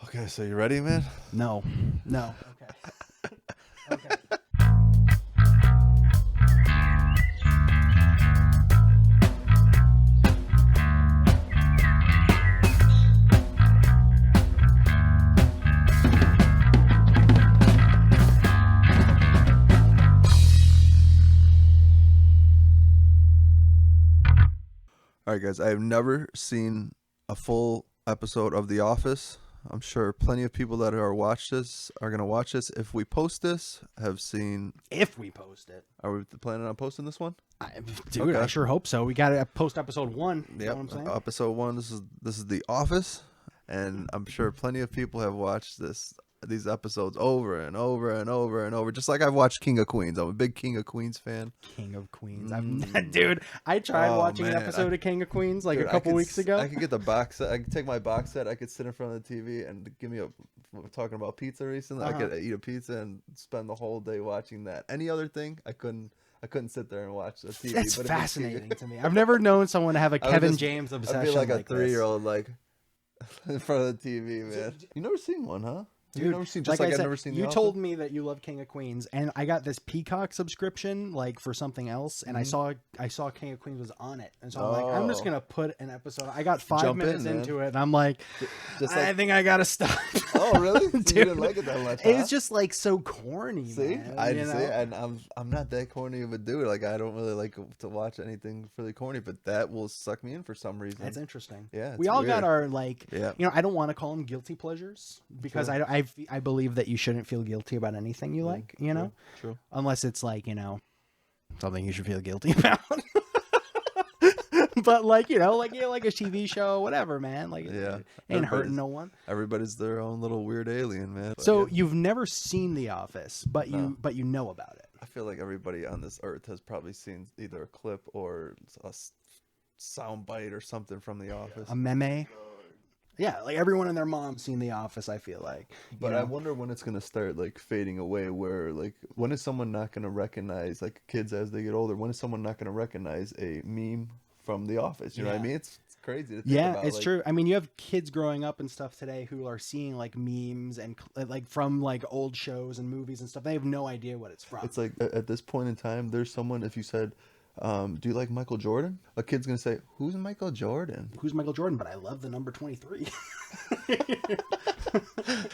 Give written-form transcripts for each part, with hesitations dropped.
Okay, so you ready, man? No. Okay. Okay. All right, guys. I have never seen a full episode of The Office. I'm sure plenty of people that are gonna watch this. If we post this, have seen. If we post it. Are we planning on posting this one? Dude, Okay. I sure hope so. We got to post episode 1. You know what I'm saying? Episode 1. This is The Office, and I'm sure plenty of people have watched these episodes over and over and over and over. Just like I've watched King of Queens. I'm a big King of Queens fan. King of Queens. Dude, I tried watching an episode of King of Queens a couple weeks ago. I could get the box set. I could take my box set. I could sit in front of the TV and give me we're talking about pizza recently. I could eat a pizza and spend the whole day watching that. Any other thing, I couldn't sit there and watch the TV. That's fascinating to me. I've never known someone to have a Kevin James obsession. I feel like a 3-year-old this. in front of the TV, man. You never seen one, huh? Dude, you never seen, just like I've never seen. You told me that you love King of Queens, and I got this Peacock subscription for something else, and I saw King of Queens was on it, and so I'm like, I'm just gonna put an episode. I got 5 minutes into it, and I'm like, I think I gotta stop. Oh, really? Dude, you didn't like it that much? Huh? It's just so corny. See, man, see, and I'm not that corny of a dude. Like I don't really like to watch anything really corny, but that will suck me in for some reason. That's interesting. Yeah, we all got our I don't want to call them guilty pleasures because I believe that you shouldn't feel guilty about anything you like, True. Unless it's something you should feel guilty about. But like a TV show, whatever, man. Ain't hurting no one. Everybody's their own little weird alien, man. So you've never seen The Office, but you know about it. I feel like everybody on this earth has probably seen either a clip or a sound bite or something from The Office. A meme. Yeah, everyone and their mom's seen The Office, I feel like. But I wonder when it's gonna start fading away. Where when is someone not gonna recognize kids as they get older? When is someone not gonna recognize a meme from The Office? You know what I mean? It's crazy to think about. It's true. I mean, you have kids growing up and stuff today who are seeing memes and from old shows and movies and stuff. They have no idea what it's from. It's at this point in time, there's someone, if you said, do you like Michael Jordan? A kid's gonna say, who's Michael Jordan? Who's Michael Jordan? But I love the number 23.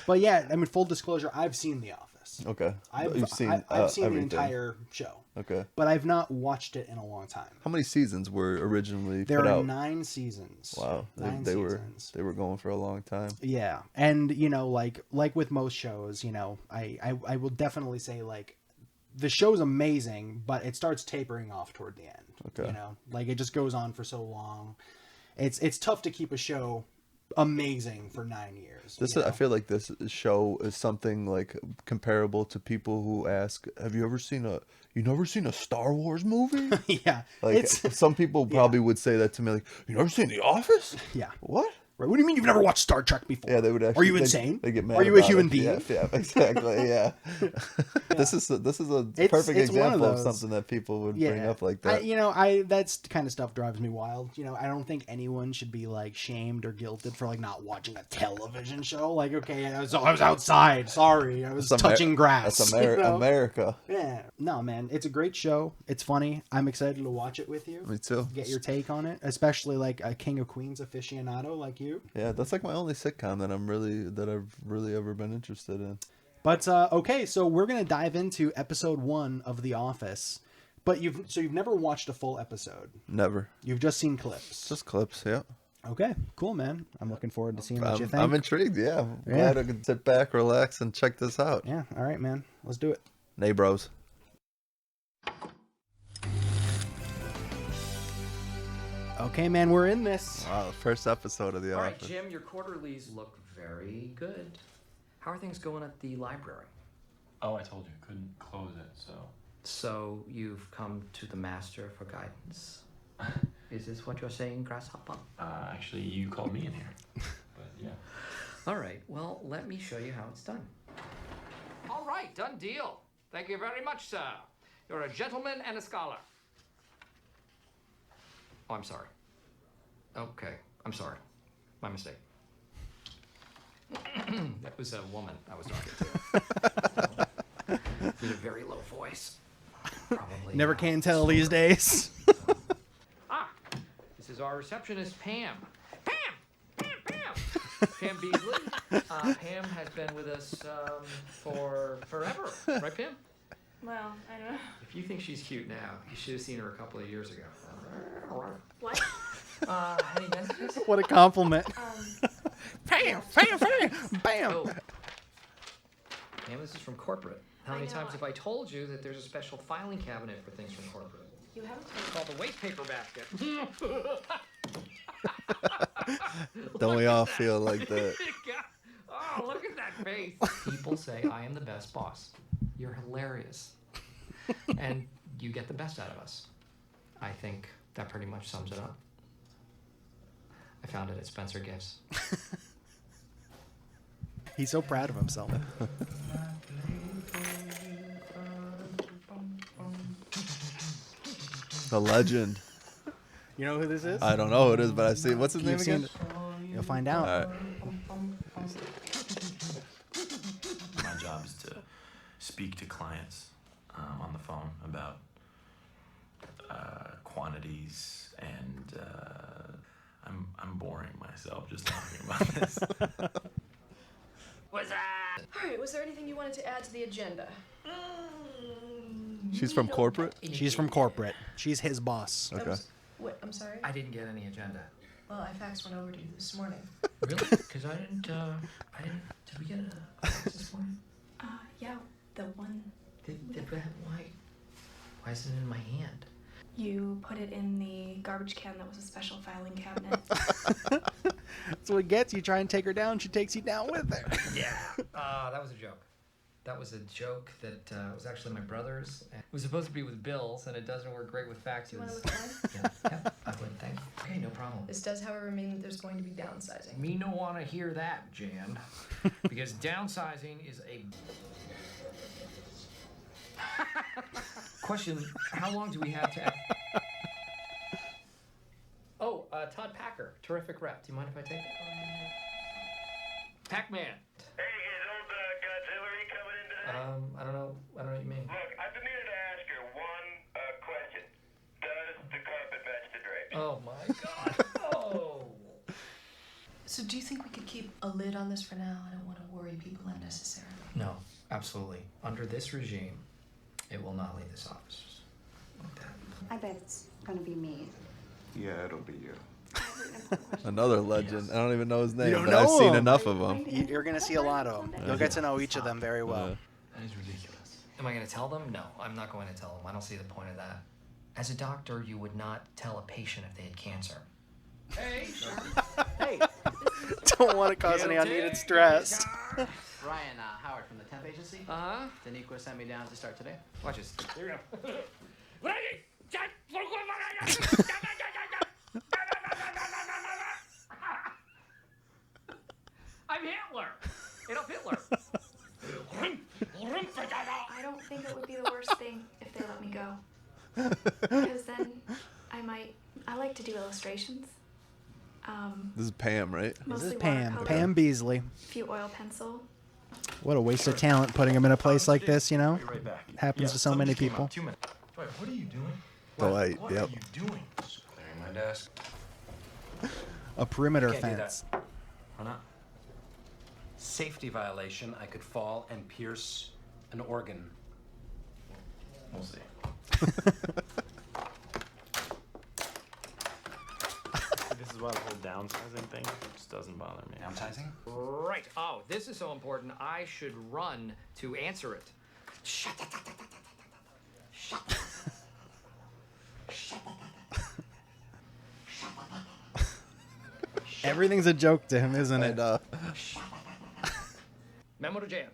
But yeah, I mean, full disclosure, I've seen The Office. Okay. I've seen the entire show. Okay. But I've not watched it in a long time. How many seasons were originally put out? There are 9 seasons. Wow. They were going for a long time. Yeah. And like with most shows, I will definitely say the show's amazing, but it starts tapering off toward the end. Okay. It just goes on for so long. It's tough to keep a show amazing for 9 years. I feel like this show is something comparable to people who ask, "Have you never seen a Star Wars movie?" Yeah. Some people probably would say that to me, "You never seen The Office?" Yeah. What? Right. What do you mean you've never watched Star Trek before? Yeah, they would actually. Are you insane? They get mad. Are you a human being? Yeah, exactly. Yeah. This is a perfect example of something that people would bring up like that. That's kind of stuff drives me wild. I don't think anyone should be shamed or guilted for not watching a television show. Okay, I was outside. Sorry, I was touching grass. That's America. Yeah. No, man, it's a great show. It's funny. I'm excited to watch it with you. Me too. Get your take on it, especially a King of Queens aficionado like you. Yeah, that's my only sitcom that I've really ever been interested in. But okay, so we're gonna dive into episode 1 of The Office. But you've never watched a full episode. Never. You've just seen clips. Just clips, yeah. Okay, cool, man. I'm looking forward to seeing what you think. I'm intrigued. Yeah, glad I can sit back, relax, and check this out. Yeah. All right, man. Let's do it. NeighBROS. Okay, man, we're in this. Wow, the first episode of The Office. All right, Jim, your quarterlies look very good. How are things going at the library? Oh, I told you, couldn't close it, so... So, you've come to the master for guidance. Is this what you're saying, Grasshopper? Actually, you called me in here. But, yeah. All right, well, let me show you how it's done. All right, done deal. Thank you very much, sir. You're a gentleman and a scholar. Oh, I'm sorry. Okay, I'm sorry. My mistake. That was a woman I was talking to. With a very low voice. Probably. Never can tell these days. This is our receptionist, Pam. Pam Beasley. Pam has been with us for forever. Right, Pam? Well, I don't know. If you think she's cute now, you should have seen her a couple of years ago. What? Any messages? What a compliment. Bam, bam, bam, bam. Oh. Pam, this is from corporate. How many know. times have I told you that there's a special filing cabinet for things from corporate? You haven't It's called the waste paper basket. Don't we all feel like that? Oh, look at that face. People say I am the best boss. You're hilarious. And you get the best out of us. I think that pretty much sums it up. I found it at Spencer Gifts. He's so proud of himself. The legend. You know who this is? I don't know who it is, but I see. What's his name You've seen again? it. You'll find out. All right. My job is to speak to clients on the phone about quantities, and I'm boring myself just talking about this. What's that? All right, was there anything you wanted to add to the agenda? She's from corporate. She's from corporate. She's his boss. Okay. What? I'm sorry? I didn't get any agenda. Well, I faxed one over to you this morning. Really? Because I didn't, did we get a fax this morning? Yeah, the one Why is it in my hand? you put it in the garbage can that was a special filing cabinet. That's what gets you. Try and take her down. She takes you down with her. Yeah. That was a joke. That was a joke that was actually my brother's. It was supposed to be with bills, and it doesn't work great with faxes. You want to look at mine? Yeah, I would think. Okay, no problem. This does, however, mean that there's going to be downsizing. Me no want to hear that, Jan. Because downsizing is a... Question, how long do we have to... Oh, Todd Packer, terrific rep. Do you mind if I take it? Pac-Man. Hey, is old Godzilla coming in today? I don't know what you mean. Look, I've been meaning to ask her one question. Does the carpet match the drapes? Oh my god. Oh. So do you think we could keep a lid on this for now? I don't want to worry people unnecessarily. No, absolutely. Under this regime, it will not leave this office. Like that. I bet it's gonna be me. Yeah, it'll be you. Another legend. I don't even know his name, don't but I've know seen him. enough of them. You're going to see a lot of them. You'll get to know each of them very well. That is ridiculous. Am I going to tell them? No, I'm not going to tell them. I don't see the point of that. As a doctor, you would not tell a patient if they had cancer. Hey, hey. Don't want to cause any unneeded stress. Ryan Howard from the temp agency. Uh-huh. Daniqua sent me down to start today. Watch this. Here we go. I'm Hitler. Adolf Hitler. I don't think it would be the worst thing if they let me go. Because then I like to do illustrations. This is Pam, right? This Mostly is Pam. watercolor, Pam Beasley. a few oil pencil. What a waste of talent putting him in a place like this, you know? Be right back. Happens to so many people. 2 minutes. Wait, what are you doing? Dwight, What yep. are you doing? Clearing my desk. A perimeter Can't do fence. Why not? Safety violation. I could fall and pierce an organ. We'll see. This is why the whole downsizing thing just doesn't bother me. Downsizing? Right. Oh, this is so important. I should run to answer it. Everything's a joke to him, isn't it? And Memo to Jan.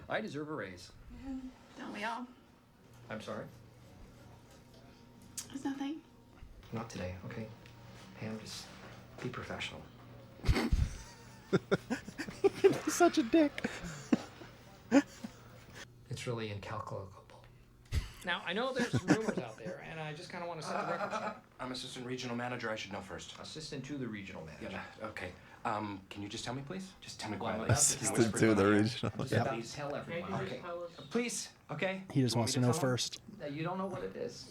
I deserve a raise. Don't we all? I'm sorry. It's nothing. Not today, okay? Pam, just be professional. He's such a dick. It's really incalculable. Now, I know there's some rumors out there, and I just kind of want to set the record straight. I'm assistant regional manager. I should know first. Assistant to the regional manager. Yeah, okay. Can you just tell me, please? Just tell me Well, quietly. I'm about Just to whisper do in the my ear. regional. Just Yep. please Tell everyone. Okay. Please. Okay. He just You want wants me to know tell him? first. You don't know what it is.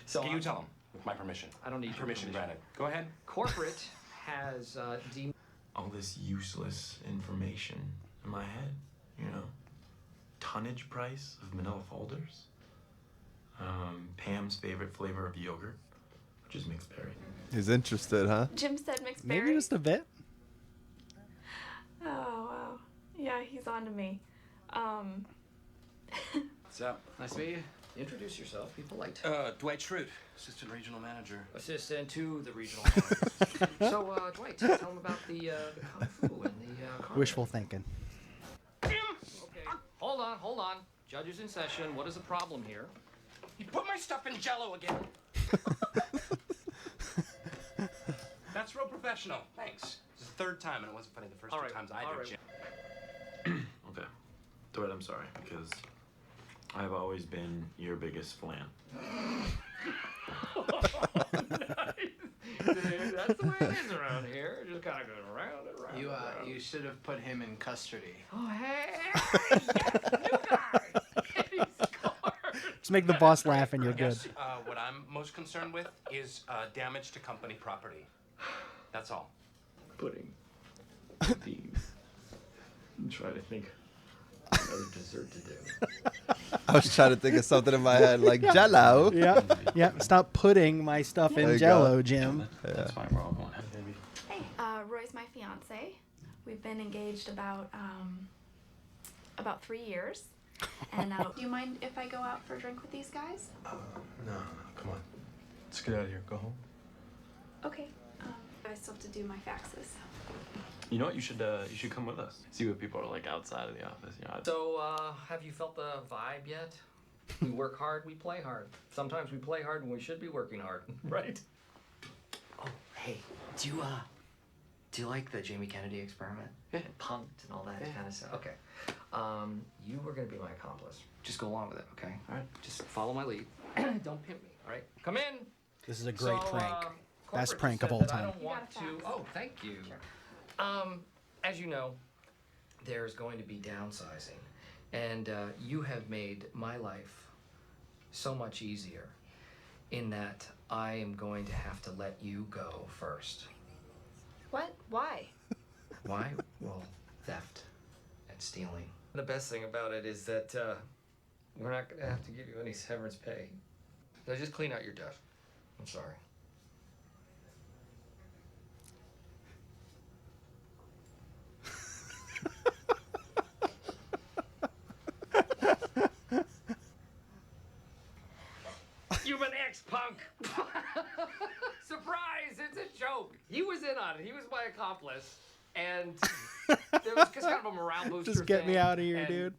So you tell him with my permission. I don't need your permission. permission. Granted. Go ahead. Corporate has deemed All this useless information in my head, you know? Tonnage price of manila folders. Pam's favorite flavor of yogurt, which is mixed berry. He's interested, huh? Jim said mixed berry. Maybe just a bit. Oh wow. Yeah, he's on to me. What's up? Nice to meet you. introduce yourself. Be polite. Dwight Schrute, assistant regional manager. Assistant to the regional manager. So, Dwight, tell him about the kung fu and the karate. Wishful thinking. Okay. Hold on. Judges in session. What is the problem here? He put my stuff in Jell-O again. That's real professional. Thanks. It's the third time, and it wasn't funny the first two times either. Jim. Okay. Dwight, I'm sorry, because I've always been your biggest flan. Dude, that's the way it is around here. It just kind of goes around and around. You should have put him in custody. Oh, hey! Yes, new guy! He's scored! Just make the boss laugh and you're I good. guess what I'm most concerned with is damage to company property. That's all. Pudding. Beans. I'm trying to think another dessert to do. I was trying to think of something in my head like Jell-O. Yeah. Stop putting my stuff There in you Jell-O, go. Jim. That's fine, we're all going ahead, baby. Hey, Roy's my fiance. We've been engaged about 3 years. And do you mind if I go out for a drink with these guys? No, come on. Let's get out of here. Go home. Okay. I still have to do my faxes. You know what? You should come with us. See what people are like outside of the office. You know. So, have you felt the vibe yet? We work hard, we play hard. Sometimes we play hard when we should be working hard, right? Oh, hey, do you like the Jamie Kennedy experiment? Yeah. Punked and all that kind of stuff. Okay. You were gonna be my accomplice. Just go along with it, okay? All right. Just follow my lead. Don't pimp me, all right? Come in. This is a great prank. Best Corporate prank of said all that time. I don't want to. Oh, thank you. As you know, there's going to be downsizing, and you have made my life so much easier in that I am going to have to let you go first. What? Why? Why? Well, theft and stealing. The best thing about it is that we're not going to have to give you any severance pay. So just clean out your desk. I'm sorry. You've been ex-punk. Surprise! It's a joke. He was in on it. He was my accomplice, and there was just kind of a morale booster. Just get thing, me out of here, and dude.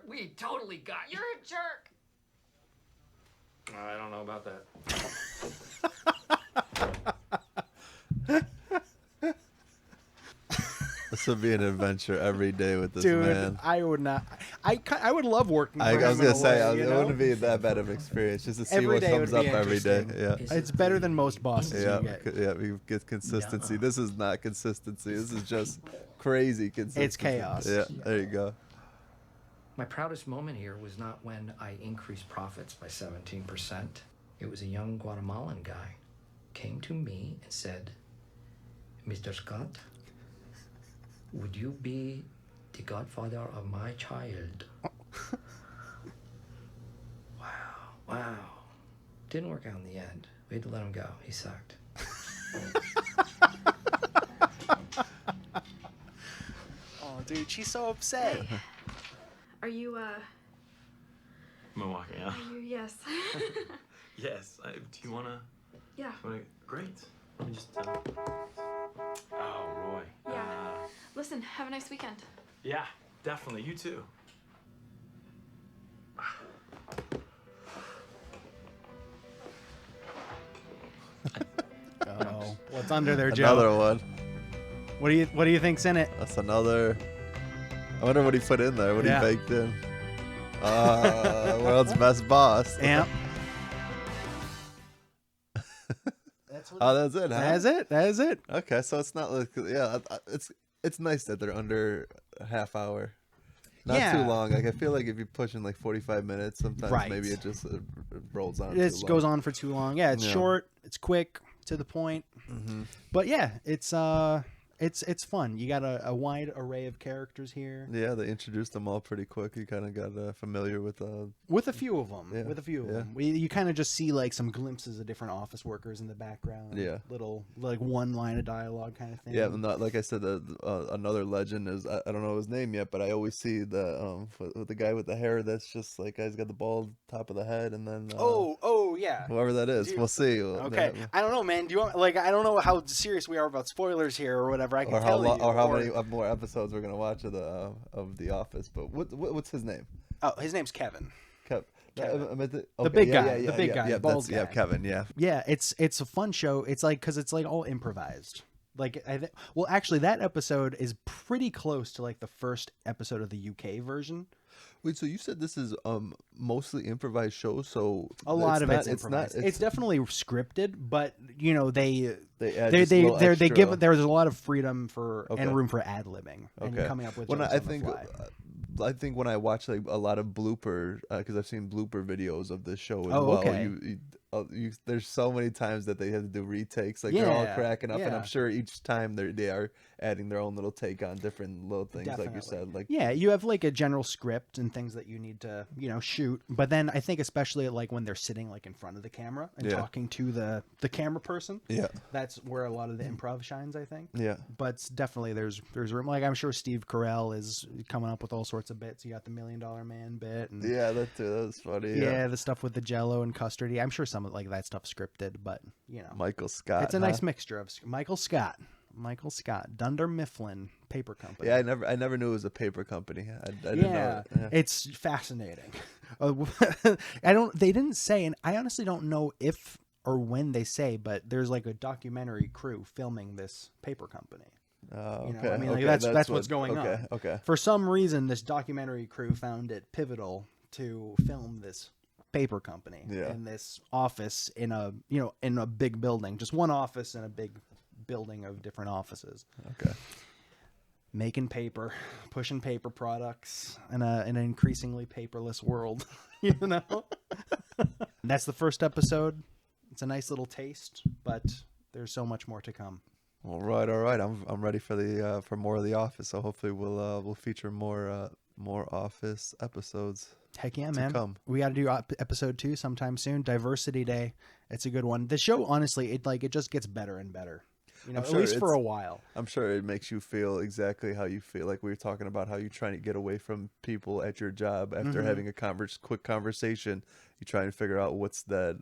We totally got. You're a jerk. I don't know about that. This would be an adventure every day with this Dude, man. I would not. I would love working for I him was in a gonna say way, you it know? wouldn't be that bad of an experience just to see Every what day comes would up be every day. interesting. Yeah, It's better than most bosses yeah, you get. yeah. We get consistency. This is not consistency. This is just crazy consistency. It's chaos. Yeah, there you go. My proudest moment here was not when I increased profits by 17%. It was a young Guatemalan guy came to me and said, "Mr. Scott, would you be the godfather of my child?" Wow. Didn't work out in the end. We had to let him go. He sucked. Oh, dude, she's so upset. Hey, are you Am I walking out? yes. Yes. Do you wanna? Yeah. Great. Let me just. Oh, Roy. Yeah. Listen, have a nice weekend. Yeah, definitely. You too. Oh, what's under there, Joe? Another one. What do you think's in it? That's another. I wonder what he put in there. What Yeah. he baked in. World's best boss. Yeah. Oh, that's it. Huh? That is it. Okay, so it's not like it's nice that they're under a half hour. Not too long. Like I feel like if you're pushing like 45 minutes, sometimes maybe it just rolls on. It goes on for too long. Yeah, it's short. It's quick, to the point. Mm-hmm. But yeah, it's fun. You got a wide array of characters here. Yeah, they introduced them all pretty quick. You kind of got familiar with a few of them. Yeah. With a few of them, you kind of just see like some glimpses of different office workers in the background. Yeah, little like one line of dialogue kind of thing. Yeah, not like I said. Another legend is I don't know his name yet, but I always see the guy with the hair that's just like he's got the bald top of the head, and then yeah, whoever that is, we'll see. Okay, I don't know, man. Do you want I don't know how serious we are about spoilers here or whatever. I can tell you, or how many more episodes we're gonna watch of the Office. But what's his name? Oh, his name's Kevin. Kevin. The big guy. The big guy. Bald guy. Yeah, Kevin. Yeah. Yeah, it's a fun show. It's like because it's like all improvised. Like well, actually, that episode is pretty close to like the first episode of the UK version. Wait, so you said this is mostly improvised show, so a lot of it's improvised. It's definitely scripted, but you know they give there's a lot of freedom for and room for ad libbing and coming up with. I think when I watch like a lot of blooper because I've seen blooper videos of this show as well. Okay. There's so many times that they have to do retakes, like they're all cracking up, and I'm sure each time they are adding their own little take on different little things, like you said. Like you have like a general script and things that you need to shoot, but then I think especially like when they're sitting like in front of the camera and talking to the camera person, that's where a lot of the improv shines, I think. Yeah, but definitely there's room. Like I'm sure Steve Carell is coming up with all sorts of bits. You got the $1 Million Man bit, and that too. That was funny. Yeah, the stuff with the Jello and custardy. I'm sure some of like that stuff scripted, but Michael Scott. It's a nice mixture of Michael Scott, Dunder Mifflin Paper Company. Yeah, I never knew it was a paper company. I didn't know it. It's fascinating. They didn't say, and I honestly don't know if or when they say, but there's like a documentary crew filming this paper company. Okay. I mean, like that's what's going on. Okay. For some reason, this documentary crew found it pivotal to film this paper company in this office in a big building, just one office in a big building of different offices. Okay. Making paper, pushing paper products in an increasingly paperless world, That's the first episode. It's a nice little taste, but there's so much more to come. All right. I'm ready for more of The Office. So hopefully we'll feature more Office episodes. Heck yeah, man. We got to do episode 2 sometime soon. Diversity Day. It's a good one. The show, honestly, it just gets better and better. At least for a while. I'm sure it makes you feel exactly how you feel. Like we were talking about how you're trying to get away from people at your job after having a quick conversation. You try and figure out what's that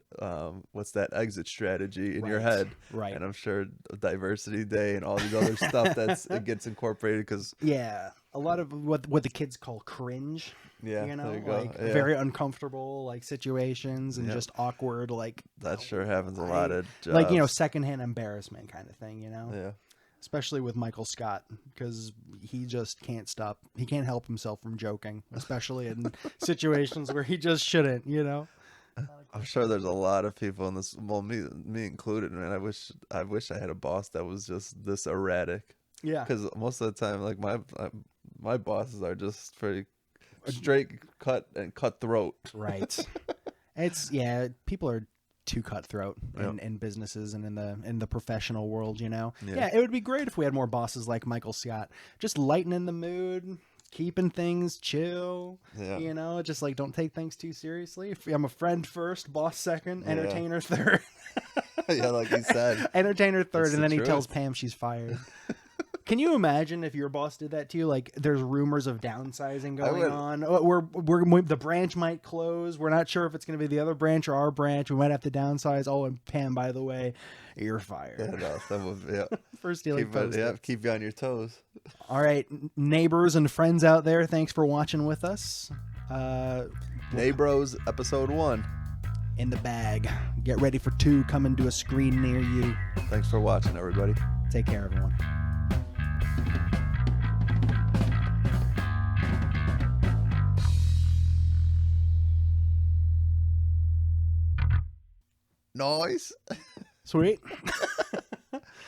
exit strategy in your head. Right. And I'm sure Diversity Day and all these other stuff it gets incorporated because a lot of what the kids call cringe. Yeah, there you go. Very uncomfortable like situations and just awkward that sure happens a lot of jobs. Like secondhand embarrassment kind of thing. Yeah. Especially with Michael Scott, because he just can't stop. He can't help himself from joking, especially in situations where he just shouldn't. I'm sure there's a lot of people in this, well, me included, man. I wish I had a boss that was just this erratic. Yeah. Because most of the time, like my bosses are just pretty straight cut and cutthroat. Right. People are too cutthroat in businesses and in the professional world, it would be great if we had more bosses like Michael Scott, just lightening the mood, keeping things chill, just like don't take things too seriously. I'm a friend first, boss second, entertainer third. Like he said, entertainer third. And then he tells Pam she's fired. Can you imagine if your boss did that to you? Like, there's rumors of downsizing going on. The branch might close. We're not sure if it's going to be the other branch or our branch. We might have to downsize. Oh, and Pam, by the way, you're fired. For stealing post-its. Keep you on your toes. All right, neighbors and friends out there, thanks for watching with us. NeighBROS episode 1. In the bag. Get ready for 2 coming to a screen near you. Thanks for watching, everybody. Take care, everyone. Nice. Sweet.